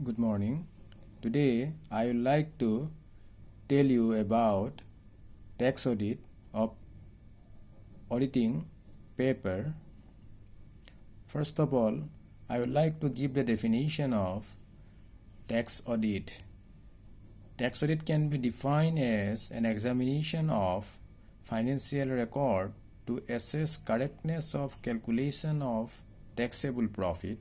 Good morning. Today I would like to tell you about tax audit of auditing paper. First of all, I would like to give the definition of tax audit. Tax audit can be defined as an examination of financial record to assess correctness of calculation of taxable profit,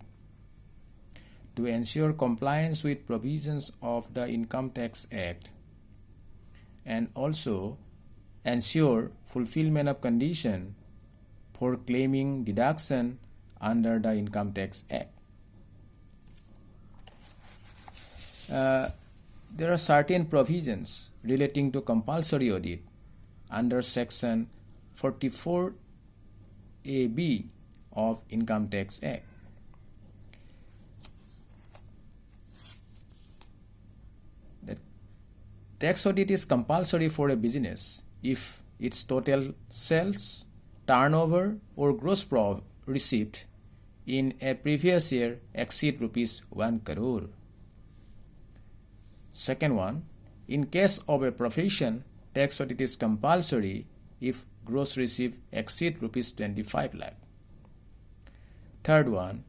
to ensure compliance with provisions of the Income Tax Act, and also ensure fulfillment of condition for claiming deduction under the Income Tax Act. There are certain provisions relating to compulsory audit under section 44AB of Income Tax Act. The tax audit is compulsory for a business if its total sales, turnover or gross receipt in a previous year exceed rupees 1 crore. Second one, in case of a profession, tax audit is compulsory if gross receipt exceed rupees 25 lakh. Third one,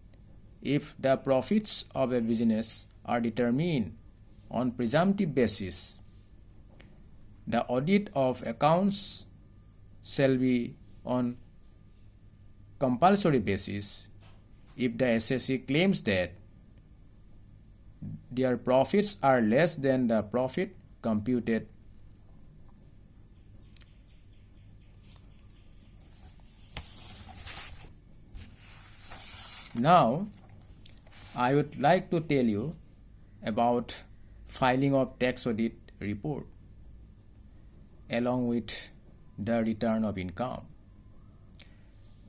if the profits of a business are determined on presumptive basis, the audit of accounts shall be on compulsory basis if the assessee claims that their profits are less than the profit computed. Now, I would like to tell you about filing of tax audit report along with the return of income.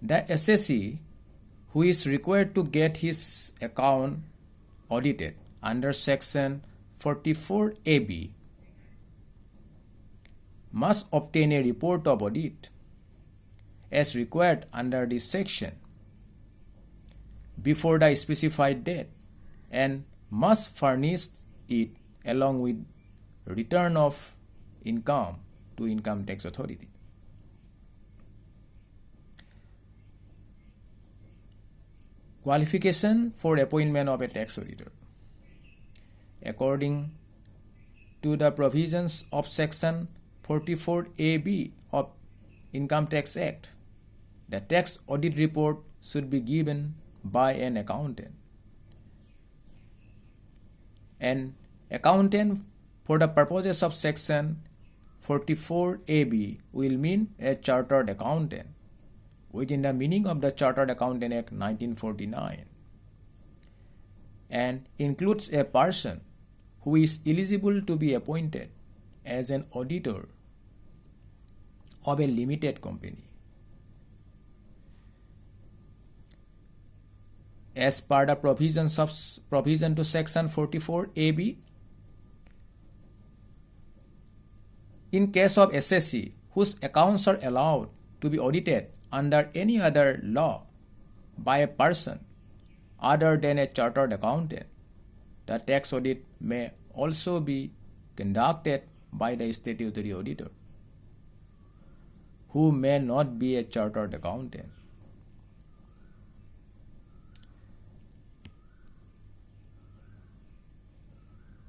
The assessee who is required to get his account audited under section 44AB must obtain a report of audit as required under this section before the specified date and must furnish it along with return of income to Income Tax Authority. Qualification for appointment of a tax auditor. According to the provisions of section 44AB of Income Tax Act, the tax audit report should be given by an accountant. An accountant for the purposes of section 44AB will mean a chartered accountant within the meaning of the Chartered Accountant Act 1949 and includes a person who is eligible to be appointed as an auditor of a limited company. As per the provision to section 44AB, in case of assessee whose accounts are allowed to be audited under any other law by a person other than a chartered accountant, the tax audit may also be conducted by the statutory auditor, who may not be a chartered accountant.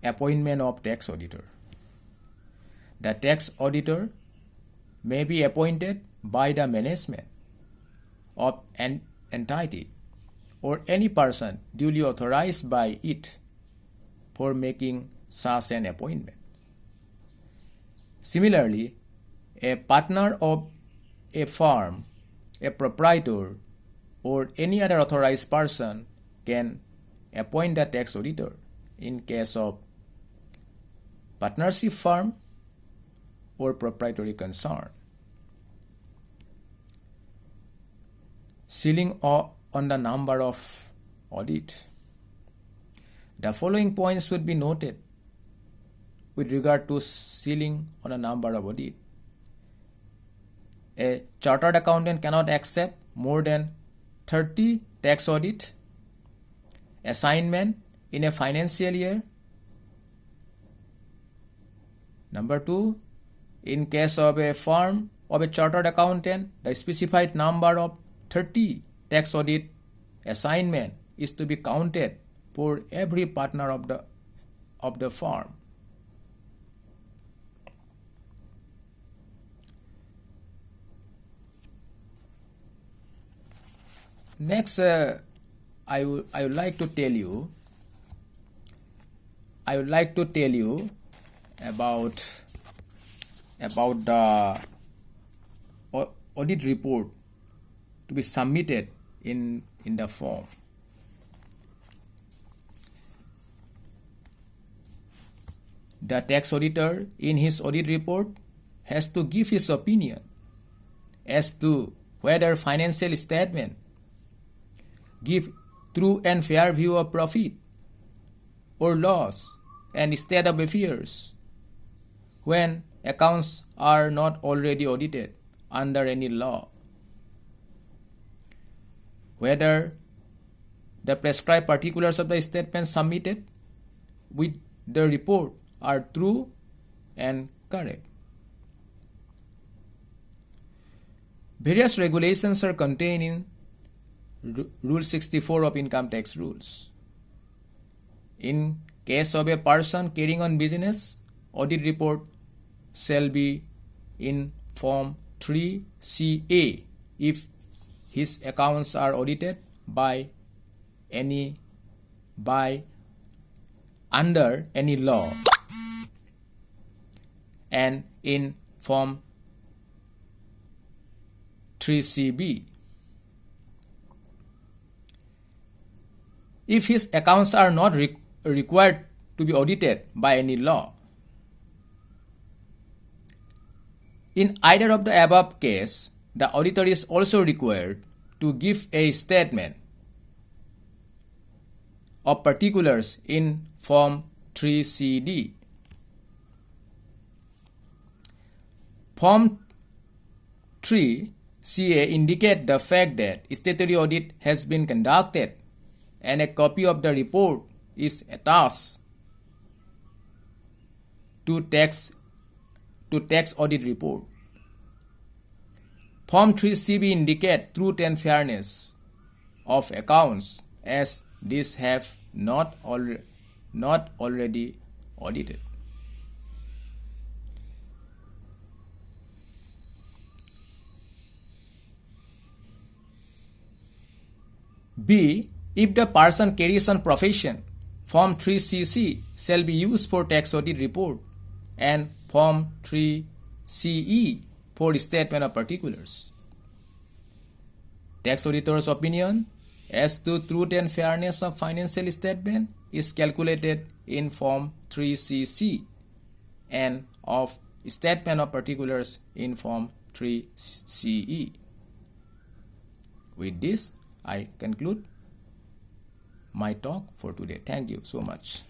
Appointment of tax auditor. The tax auditor may be appointed by the management of an entity or any person duly authorized by it for making such an appointment. Similarly, a partner of a firm, a proprietor, or any other authorized person can appoint the tax auditor in case of partnership firm or proprietary concern. Ceiling on the number of audit. The following points should be noted with regard to ceiling on a number of audit. A chartered accountant cannot accept more than 30 tax audit, assignment in a financial year. Number 2, in case of a firm of a chartered accountant, the specified number of 30 tax audit assignment is to be counted for every partner of the firm. Next, I would like to tell you about the audit report to be submitted in the form. The tax auditor in his audit report has to give his opinion as to whether financial statement give true and fair view of profit or loss and state of affairs when accounts are not already audited under any law, whether the prescribed particulars of the statement submitted with the report are true and correct. Various regulations are contained in Rule 64 of Income Tax Rules. In case of a person carrying on business, audit report shall be in Form 3CA if his accounts are audited by under any law, and in Form 3CB if his accounts are not required to be audited by any law. In either of the above case, the auditor is also required to give a statement of particulars in Form 3CD. Form 3CA indicate the fact that statutory audit has been conducted and a copy of the report is attached to tax audit report. Form 3CB indicate truth and fairness of accounts as these have not already audited. B. If the person carries on profession, Form 3CC shall be used for tax audit report and Form 3CE for statement of particulars. Tax auditor's opinion as to truth and fairness of financial statement is calculated in Form 3CC and of statement of particulars in Form 3CE. With this, I conclude my talk for today. Thank you so much.